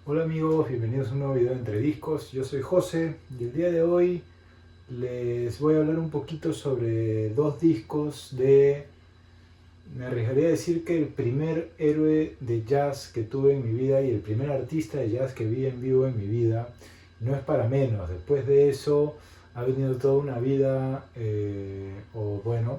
Hola amigos, bienvenidos a un nuevo video de Entre Discos. Yo soy José y el día de hoy les voy a hablar un poquito sobre dos discos me arriesgaría a decir que el primer héroe de jazz que tuve en mi vida y el primer artista de jazz que vi en vivo en mi vida. No es para menos, después de eso ha venido toda una vida,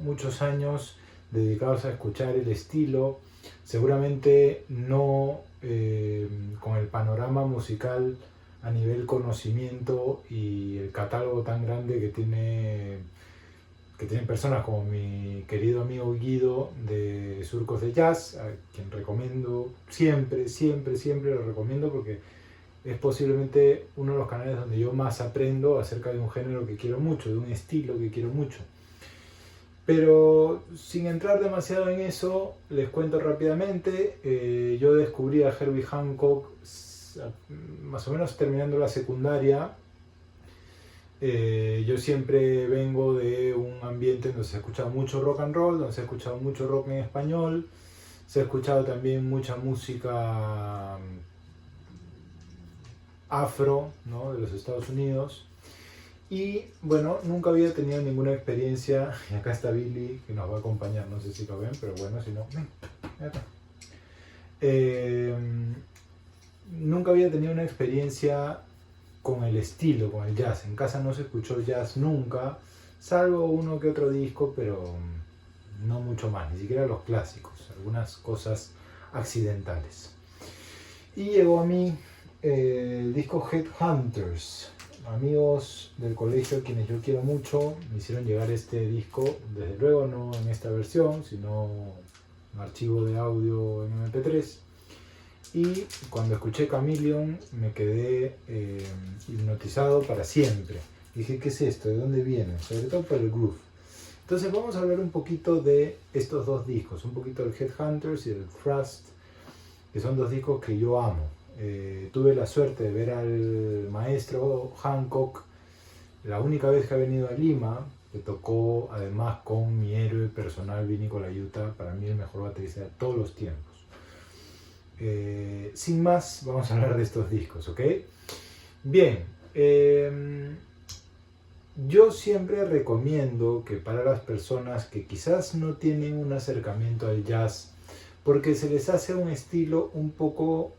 muchos años dedicados a escuchar el estilo, seguramente no con el panorama musical a nivel conocimiento y el catálogo tan grande que tienen personas como mi querido amigo Guido de Surcos de Jazz, a quien recomiendo siempre lo recomiendo porque es posiblemente uno de los canales donde yo más aprendo acerca de un género que quiero mucho, de un estilo que quiero mucho. Pero sin entrar demasiado en eso, les cuento rápidamente. Yo descubrí a Herbie Hancock más o menos terminando la secundaria. Yo siempre vengo de un ambiente donde se ha escuchado mucho rock and roll, donde se ha escuchado mucho rock en español, se ha escuchado también mucha música afro, ¿no?, de los Estados Unidos. Y bueno, nunca había tenido ninguna experiencia. Y acá está Billy, que nos va a acompañar. No sé si lo ven, pero bueno, si no, ven acá. Eh, Nunca había tenido una experiencia con el estilo, con el jazz. En casa no se escuchó jazz nunca, salvo uno que otro disco, pero no mucho más, ni siquiera los clásicos, algunas cosas accidentales. Y llegó a mí el disco Headhunters. Amigos del colegio, quienes yo quiero mucho, me hicieron llegar este disco, desde luego no en esta versión, sino un archivo de audio en MP3. Y cuando escuché Chameleon me quedé hipnotizado para siempre. Dije, ¿qué es esto? ¿De dónde viene? Sobre todo por el groove. Entonces vamos a hablar un poquito de estos dos discos, un poquito del Headhunters y del Thrust, que son dos discos que yo amo. Tuve la suerte de ver al maestro Hancock la única vez que ha venido a Lima, que tocó además con mi héroe personal, Vinny Colaiuta, para mí el mejor baterista de todos los tiempos. Sin más, vamos a hablar de estos discos, ¿ok? Bien, yo siempre recomiendo que para las personas que quizás no tienen un acercamiento al jazz, porque se les hace un estilo un poco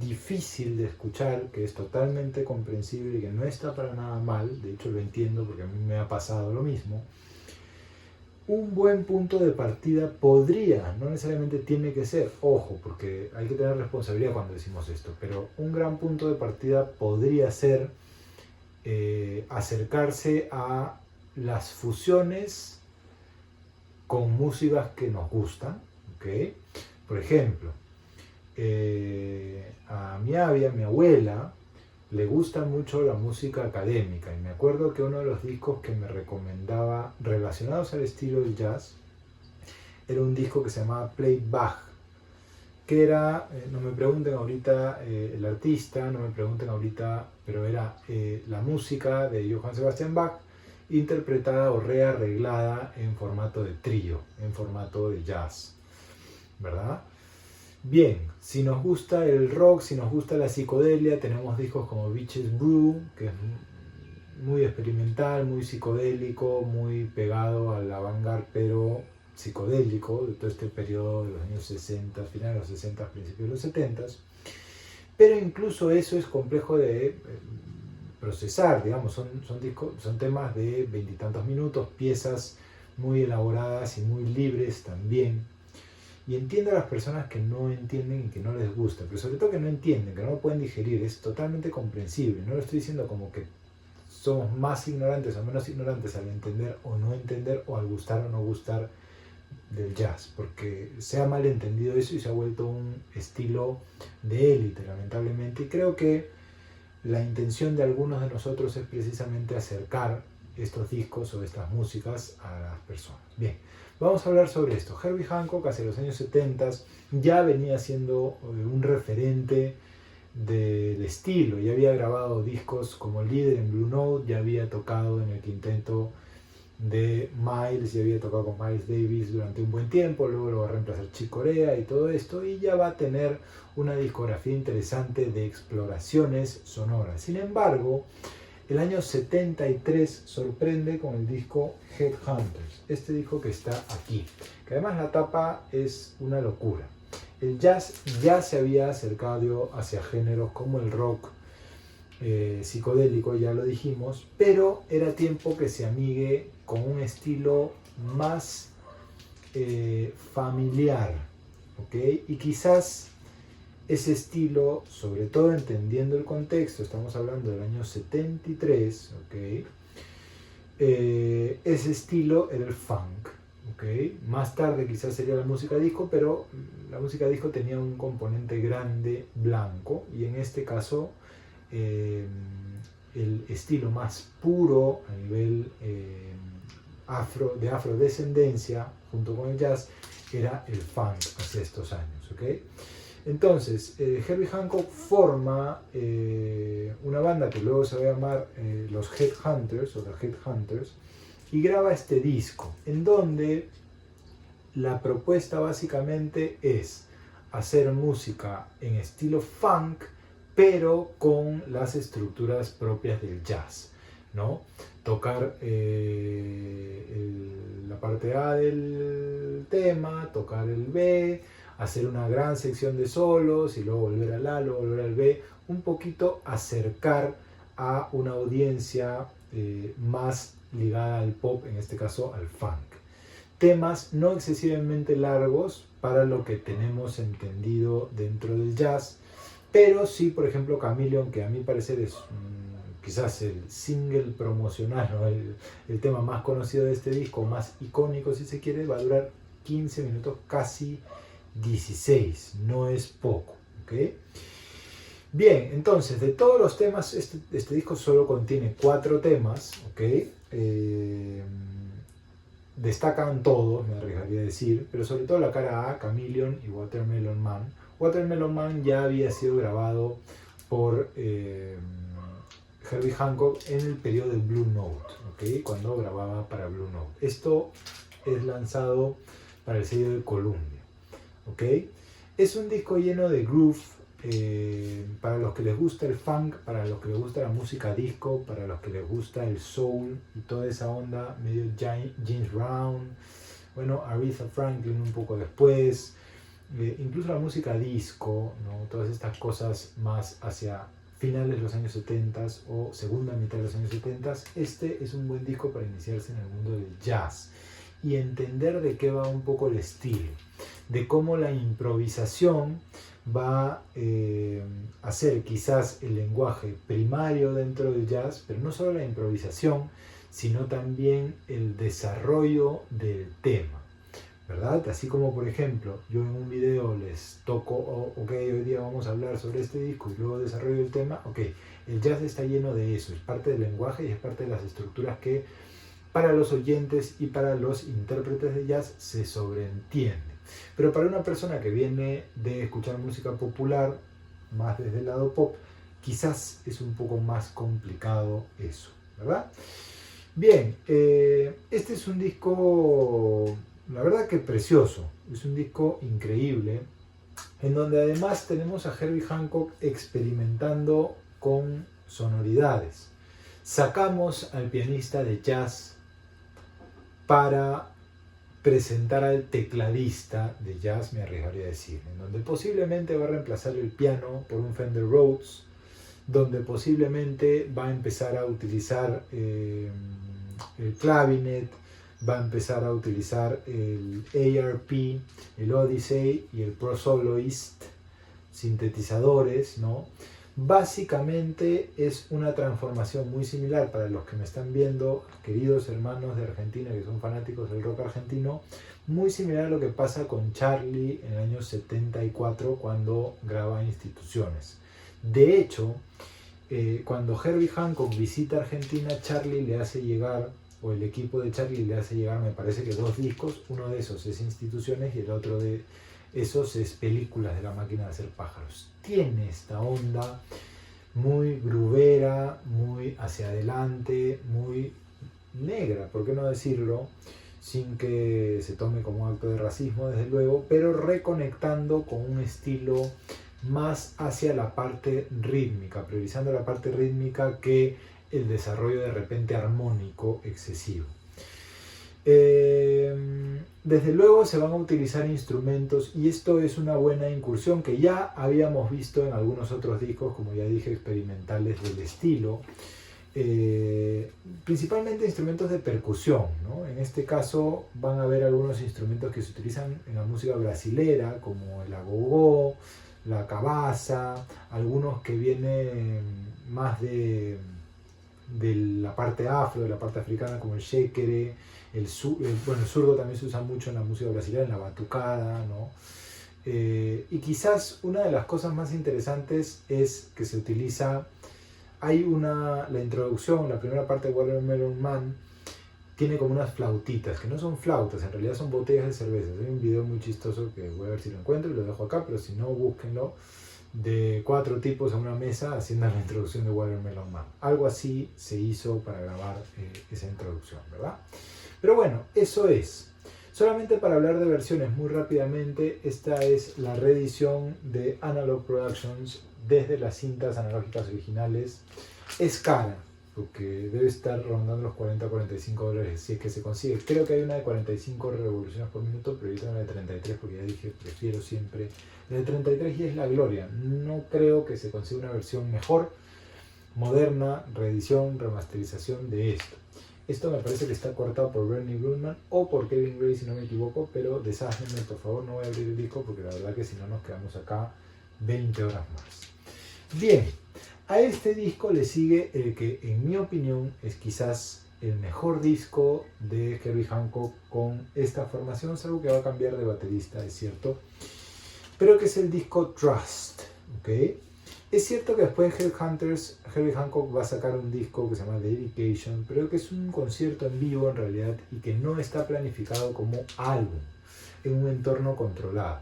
difícil de escuchar, que es totalmente comprensible y que no está para nada mal, de hecho lo entiendo porque a mí me ha pasado lo mismo. Un buen punto de partida podría, no necesariamente tiene que ser, ojo, porque hay que tener responsabilidad cuando decimos esto, pero un gran punto de partida podría ser acercarse a las fusiones con músicas que nos gustan, ¿ok? Por ejemplo, a mi abuela, le gusta mucho la música académica y me acuerdo que uno de los discos que me recomendaba relacionados al estilo del jazz era un disco que se llamaba Play Bach, que era, no me pregunten ahorita el artista, no me pregunten ahorita, pero era la música de Johann Sebastian Bach interpretada o rearreglada en formato de trío, en formato de jazz, ¿verdad? Bien, si nos gusta el rock, si nos gusta la psicodelia, tenemos discos como Beaches Brew, que es muy experimental, muy psicodélico, muy pegado al avant-garde, pero psicodélico, de todo este periodo de los años 60, finales de los 60, principios de los 70. Pero incluso eso es complejo de procesar, digamos, son temas de veintitantos minutos, piezas muy elaboradas y muy libres también. Y entiendo a las personas que no entienden y que no les gusta, pero sobre todo que no entienden, que no lo pueden digerir, es totalmente comprensible. No lo estoy diciendo como que somos más ignorantes o menos ignorantes al entender o no entender o al gustar o no gustar del jazz, porque se ha malentendido eso y se ha vuelto un estilo de élite, lamentablemente. Y creo que la intención de algunos de nosotros es precisamente acercar estos discos o estas músicas a las personas. Bien, vamos a hablar sobre esto. Herbie Hancock hacia los años 70 ya venía siendo un referente del estilo, ya había grabado discos como líder en Blue Note, ya había tocado en el quinteto de Miles y había tocado con Miles Davis durante un buen tiempo, luego lo va a reemplazar Chick Corea y todo esto, y ya va a tener una discografía interesante de exploraciones sonoras. Sin embargo, el año 73 sorprende con el disco Headhunters, este disco que está aquí, que además la tapa es una locura. El jazz ya se había acercado hacia géneros como el rock psicodélico, ya lo dijimos, pero era tiempo que se amigue con un estilo más familiar, ¿ok? Y quizás ese estilo, sobre todo entendiendo el contexto, estamos hablando del año 73, ¿ok? Ese estilo era el funk, ¿ok? Más tarde quizás sería la música disco, pero la música disco tenía un componente grande blanco, y en este caso el estilo más puro a nivel de afrodescendencia, junto con el jazz, era el funk hace estos años, ¿ok? Entonces, Herbie Hancock forma una banda que luego se va a llamar los Headhunters o The Headhunters, y graba este disco, en donde la propuesta básicamente es hacer música en estilo funk, pero con las estructuras propias del jazz, ¿no? Tocar la parte A del tema, tocar el B, hacer una gran sección de solos y luego volver al A, luego volver al B, un poquito acercar a una audiencia más ligada al pop, en este caso al funk. Temas no excesivamente largos para lo que tenemos entendido dentro del jazz, pero sí, por ejemplo, Chameleon, que a mi parecer es quizás el single promocional, ¿no? el tema más conocido de este disco, más icónico si se quiere, va a durar 15 minutos, casi 16, no es poco, ¿ok? Bien, entonces, de todos los temas, este disco solo contiene 4 temas, ¿ok? Destacan todos, me arriesgaría a decir, pero sobre todo la cara A, Chameleon y Watermelon Man. Watermelon Man ya había sido grabado por Herbie Hancock en el periodo del Blue Note, ¿ok? Cuando grababa para Blue Note. Esto es lanzado para el sello de Columbia, ¿ok? Es un disco lleno de groove, para los que les gusta el funk, para los que les gusta la música disco, para los que les gusta el soul y toda esa onda medio James Brown, bueno, Aretha Franklin un poco después, incluso la música disco, ¿no? Todas estas cosas más hacia finales de los años 70 o segunda mitad de los años 70. Este es un buen disco para iniciarse en el mundo del jazz y entender de qué va un poco el estilo, de cómo la improvisación va a ser quizás el lenguaje primario dentro del jazz, pero no solo la improvisación, sino también el desarrollo del tema, ¿verdad? Así como, por ejemplo, yo en un video les toco, ok, hoy día vamos a hablar sobre este disco y luego desarrollo el tema, ok, el jazz está lleno de eso, es parte del lenguaje y es parte de las estructuras que para los oyentes y para los intérpretes de jazz se sobreentiende. Pero para una persona que viene de escuchar música popular, más desde el lado pop, quizás es un poco más complicado eso, ¿verdad? Bien, este es un disco, la verdad que precioso, es un disco increíble, en donde además tenemos a Herbie Hancock experimentando con sonoridades. Sacamos al pianista de jazz para presentar al tecladista de jazz, me arriesgaría a decir, en donde posiblemente va a reemplazar el piano por un Fender Rhodes, donde posiblemente va a empezar a utilizar el clavinet, va a empezar a utilizar el ARP, el Odyssey y el Pro Soloist, sintetizadores, ¿no? Básicamente es una transformación muy similar para los que me están viendo, queridos hermanos de Argentina que son fanáticos del rock argentino, muy similar a lo que pasa con Charlie en el año 74 cuando graba Instituciones. De hecho, cuando Herbie Hancock visita Argentina, Charlie le hace llegar, o el equipo de Charlie le hace llegar, me parece que 2 discos, uno de esos es Instituciones y el otro de esos es Películas de la máquina de hacer pájaros. Tiene esta onda muy groovera, muy hacia adelante, muy negra, ¿por qué no decirlo? Sin que se tome como un acto de racismo, desde luego, pero reconectando con un estilo más hacia la parte rítmica, priorizando la parte rítmica que el desarrollo de repente armónico excesivo. Desde luego se van a utilizar instrumentos y esto es una buena incursión que ya habíamos visto en algunos otros discos, como ya dije, experimentales del estilo. Principalmente instrumentos de percusión, ¿no? En este caso van a haber algunos instrumentos que se utilizan en la música brasilera, como el agogó, la cabaza, algunos que vienen más de la parte afro, de la parte africana, como el shekere, el zurdo también se usa mucho en la música brasileña, en la batucada, ¿no? Y quizás una de las cosas más interesantes es que se utiliza, la introducción, la primera parte de Watermelon Man, tiene como unas flautitas, que no son flautas, en realidad son botellas de cerveza. Hay un video muy chistoso que voy a ver si lo encuentro y lo dejo acá, pero si no, búsquenlo, de 4 tipos a una mesa haciendo la introducción de Watermelon Man. Algo así se hizo para grabar esa introducción, ¿verdad? Pero bueno, eso es. Solamente para hablar de versiones muy rápidamente, esta es la reedición de Analog Productions desde las cintas analógicas originales. Es cara, porque debe estar rondando los 40-45 $, si es que se consigue. Creo que hay una de 45 revoluciones por minuto, pero yo tengo una de 33 porque ya dije, prefiero siempre la de 33 y es la gloria. No creo que se consiga una versión mejor, moderna, reedición, remasterización de esto. Esto me parece que está cortado por Bernie Grundman o por Kevin Gray, si no me equivoco, pero deshácenme, por favor, no voy a abrir el disco porque la verdad que si no nos quedamos acá 20 horas más. Bien, a este disco le sigue el que, en mi opinión, es quizás el mejor disco de Herbie Hancock con esta formación, salvo que va a cambiar de baterista, es cierto, pero que es el disco Trust, ¿ok? Es cierto que después de Headhunters, Herbie Hancock va a sacar un disco que se llama Dedication, pero que es un concierto en vivo en realidad y que no está planificado como álbum, en un entorno controlado.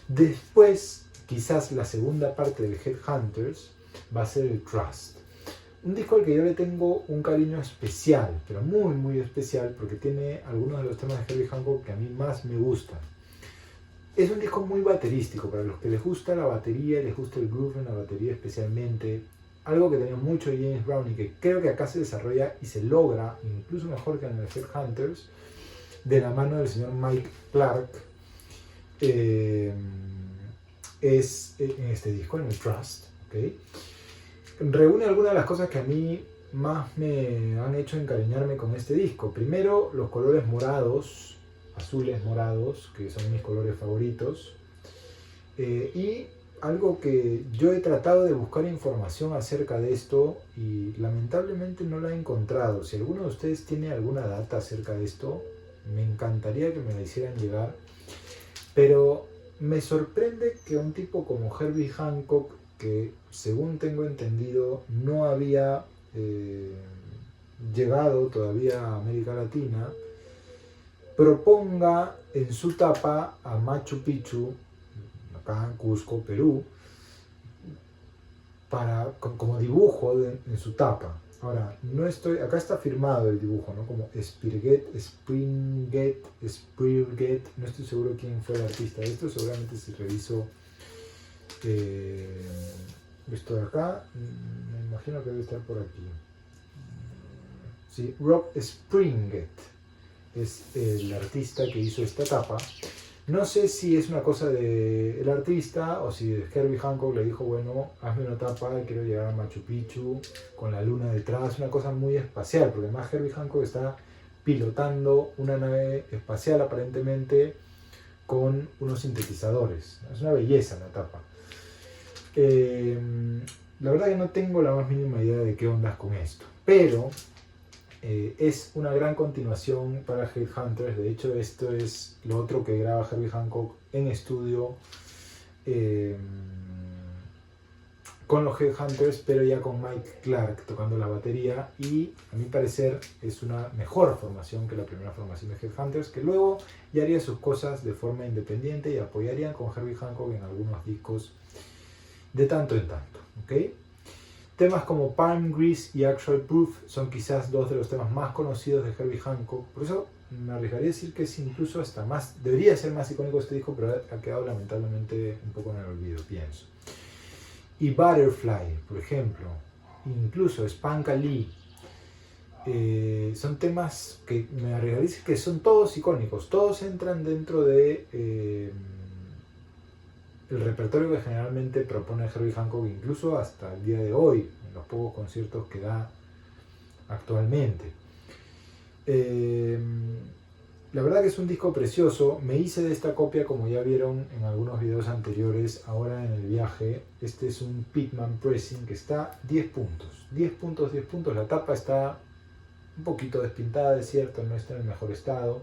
Después, quizás la segunda parte de Headhunters va a ser el Trust. Un disco al que yo le tengo un cariño especial, pero muy muy especial, porque tiene algunos de los temas de Herbie Hancock que a mí más me gustan. Es un disco muy baterístico, para los que les gusta la batería y les gusta el groove en la batería especialmente, algo que tenía mucho James Brown y que creo que acá se desarrolla y se logra, incluso mejor que en el Headhunters, de la mano del señor Mike Clark, es en este disco, en el Trust, ¿okay? Reúne algunas de las cosas que a mí más me han hecho encariñarme con este disco. Primero, los colores morados, azules morados, que son mis colores favoritos, y algo que yo he tratado de buscar información acerca de esto y lamentablemente no la he encontrado. Si alguno de ustedes tiene alguna data acerca de esto, me encantaría que me la hicieran llegar, pero me sorprende que un tipo como Herbie Hancock, que según tengo entendido no había llegado todavía a América Latina, proponga en su tapa a Machu Picchu, acá en Cusco, Perú, como dibujo en su tapa. Ahora, acá está firmado el dibujo, ¿no? Como Springett, no estoy seguro quién fue el artista de esto, seguramente si reviso esto de acá, me imagino que debe estar por aquí. Sí, Rob Springett es el artista que hizo esta tapa. No sé si es una cosa del artista o si Herbie Hancock le dijo, bueno, hazme una tapa y quiero llegar a Machu Picchu con la luna detrás, una cosa muy espacial, porque además Herbie Hancock está pilotando una nave espacial aparentemente con unos sintetizadores. Es una belleza la tapa. La verdad que no tengo la más mínima idea de qué ondas con esto, pero es una gran continuación para Headhunters. De hecho, esto es lo otro que graba Herbie Hancock en estudio con los Headhunters, pero ya con Mike Clark tocando la batería, y a mi parecer es una mejor formación que la primera formación de Headhunters, que luego ya haría sus cosas de forma independiente y apoyarían con Herbie Hancock en algunos discos de tanto en tanto, ¿okay? Temas como Palm Grease y Actual Proof son quizás dos de los temas más conocidos de Herbie Hancock. Por eso me arriesgaría a decir que es incluso hasta más, debería ser más icónico este disco, pero ha quedado lamentablemente un poco en el olvido, pienso. Y Butterfly, por ejemplo, incluso Spanka Lee, son temas que me arriesgaría a decir que son todos icónicos, todos entran dentro de el repertorio que generalmente propone Herbie Hancock, incluso hasta el día de hoy, en los pocos conciertos que da actualmente. La verdad que es un disco precioso. Me hice de esta copia, como ya vieron en algunos videos anteriores, ahora en el viaje. Este es un Pitman Pressing que está 10 puntos. 10 puntos, 10 puntos. La tapa está un poquito despintada, es cierto, no está en el mejor estado.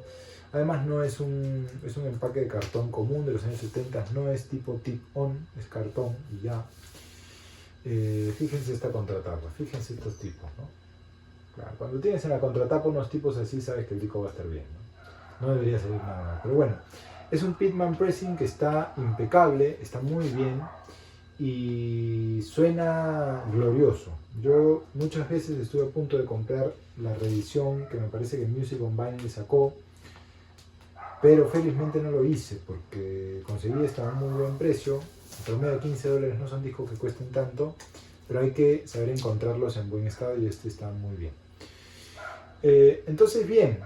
Además no es un empaque de cartón común de los años 70, no es tipo tip-on, es cartón y ya. Fíjense esta contratapa, fíjense estos tipos, ¿no? Claro, cuando tienes en la contratapa unos tipos así, sabes que el disco va a estar bien, ¿no? No debería salir nada mal, pero bueno. Es un Pitman Pressing que está impecable, está muy bien y suena glorioso. Yo muchas veces estuve a punto de comprar la reedición que me parece que Music on Vinyl sacó, pero felizmente no lo hice porque conseguí esta a un muy buen precio. En promedio de $15 no son discos que cuesten tanto, pero hay que saber encontrarlos en buen estado y este está muy bien. Entonces, bien,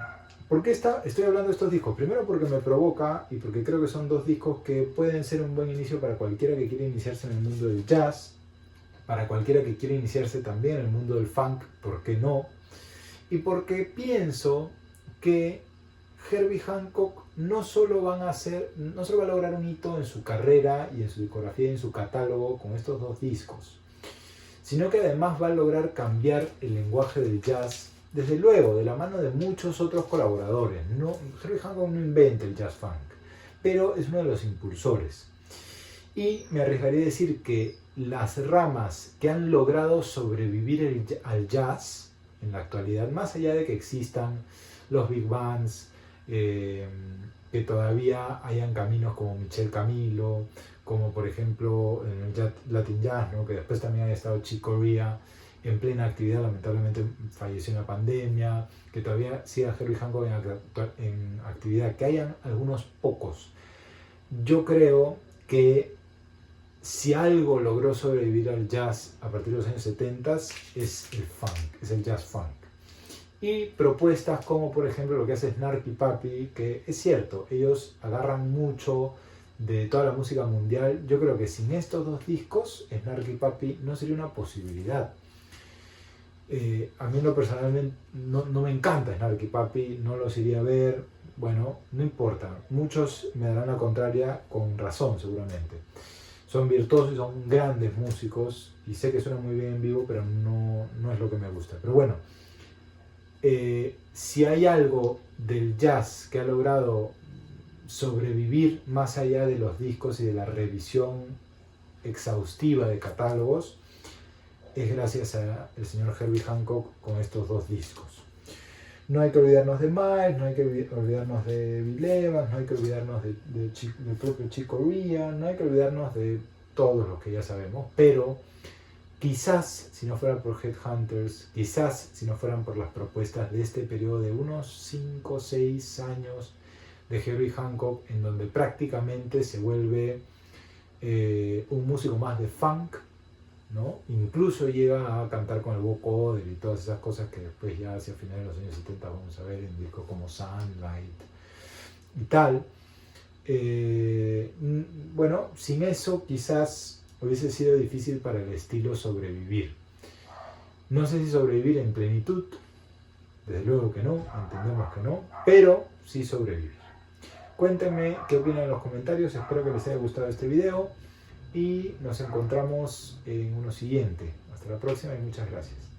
¿por qué estoy hablando de estos discos? Primero porque me provoca y porque creo que son dos discos que pueden ser un buen inicio para cualquiera que quiera iniciarse en el mundo del jazz, para cualquiera que quiera iniciarse también en el mundo del funk, ¿por qué no? Y porque pienso que Herbie Hancock no solo va a lograr un hito en su carrera y en su discografía y en su catálogo con estos dos discos, sino que además va a lograr cambiar el lenguaje del jazz, desde luego, de la mano de muchos otros colaboradores. Herbie Hancock no inventa el jazz funk, pero es uno de los impulsores. Y me arriesgaría a decir que las ramas que han logrado sobrevivir al jazz en la actualidad, más allá de que existan los big bands, que todavía hayan caminos como Michel Camilo, como por ejemplo en el Latin Jazz, ¿no? Que después también ha estado Chick Corea en plena actividad, lamentablemente falleció en la pandemia, que todavía siga Herbie Hancock en actividad, que hayan algunos pocos. Yo creo que si algo logró sobrevivir al jazz a partir de los años 70 es el funk, es el jazz funk. Y propuestas como por ejemplo lo que hace Snarky Puppy, que es cierto, ellos agarran mucho de toda la música mundial. Yo creo que sin estos dos discos, Snarky Puppy no sería una posibilidad. A mí en lo personal no me encanta Snarky Puppy, no los iría a ver, bueno, no importa. Muchos me darán la contraria con razón seguramente. Son virtuosos y son grandes músicos y sé que suenan muy bien en vivo, pero no es lo que me gusta. Pero bueno, si hay algo del jazz que ha logrado sobrevivir más allá de los discos y de la revisión exhaustiva de catálogos, es gracias al señor Herbie Hancock con estos dos discos. No hay que olvidarnos de Miles, no hay que olvidarnos de Bill Evans, no hay que olvidarnos del propio Chick Corea, no hay que olvidarnos de todos los que ya sabemos, pero quizás si no fuera por Headhunters, quizás si no fueran por las propuestas de este periodo de unos 5 o 6 años de Herbie Hancock, en donde prácticamente se vuelve un músico más de funk, ¿no? Incluso llega a cantar con el vocoder y todas esas cosas que después ya hacia finales de los años 70 vamos a ver en discos como Sunlight y tal. Bueno, sin eso quizás hubiese sido difícil para el estilo sobrevivir. No sé si sobrevivir en plenitud, desde luego que no, entendemos que no, pero sí sobrevivir. Cuéntenme qué opinan en los comentarios, espero que les haya gustado este video y nos encontramos en uno siguiente. Hasta la próxima y muchas gracias.